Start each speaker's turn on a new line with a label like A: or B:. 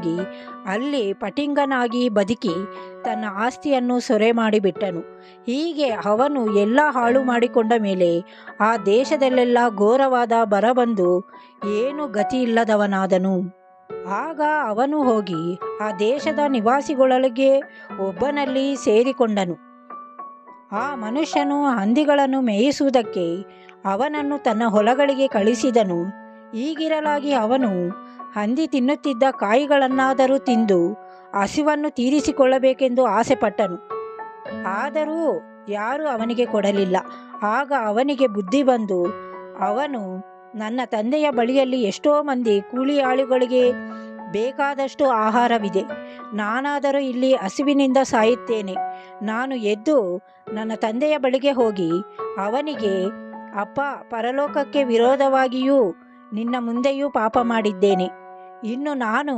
A: ಹೋಗಿ ಅಲ್ಲಿ ಪಟಿಂಗನಾಗಿ ಬದುಕಿ ತನ್ನ ಆಸ್ತಿಯನ್ನು ಸೊರೆ ಮಾಡಿಬಿಟ್ಟನು. ಹೀಗೆ ಅವನು ಎಲ್ಲ ಹಾಳು ಮಾಡಿಕೊಂಡ ಮೇಲೆ ಆ ದೇಶದಲ್ಲೆಲ್ಲ ಘೋರವಾದ ಬರ ಬಂದು ಏನು ಗತಿಯಿಲ್ಲದವನಾದನು. ಆಗ ಅವನು ಹೋಗಿ ಆ ದೇಶದ ನಿವಾಸಿಗಳೊಳಗೆ ಒಬ್ಬನಲ್ಲಿ ಸೇರಿಕೊಂಡನು. ಆ ಮನುಷ್ಯನು ಹಂದಿಗಳನ್ನು ಮೇಯಿಸುವುದಕ್ಕೆ ಅವನನ್ನು ತನ್ನ ಹೊಲಗಳಿಗೆ ಕಳಿಸಿದನು. ಹೀಗಿರಲಾಗಿ ಅವನು ಹಂದಿ ತಿನ್ನುತ್ತಿದ್ದ ಕಾಯಿಗಳನ್ನಾದರೂ ತಿಂದು ಹಸಿವನ್ನು ತೀರಿಸಿಕೊಳ್ಳಬೇಕೆಂದು ಆಸೆಪಟ್ಟನು. ಆದರೂ ಯಾರೂ ಅವನಿಗೆ ಕೊಡಲಿಲ್ಲ. ಆಗ ಅವನಿಗೆ ಬುದ್ಧಿ ಬಂದು ಅವನು, ನನ್ನ ತಂದೆಯ ಬಳಿಯಲ್ಲಿ ಎಷ್ಟೋ ಮಂದಿ ಕೂಲಿಯಾಳುಗಳಿಗೆ ಬೇಕಾದಷ್ಟು ಆಹಾರವಿದೆ, ನಾನಾದರೂ ಇಲ್ಲಿ ಹಸಿವಿನಿಂದ ಸಾಯುತ್ತೇನೆ. ನಾನು ಎದ್ದು ನನ್ನ ತಂದೆಯ ಬಳಿಗೆ ಹೋಗಿ ಅವನಿಗೆ, ಅಪ್ಪ, ಪರಲೋಕಕ್ಕೆ ವಿರೋಧವಾಗಿಯೂ ನಿನ್ನ ಮುಂದೆಯೂ ಪಾಪ ಮಾಡಿದ್ದೇನೆ. ಇನ್ನು ನಾನು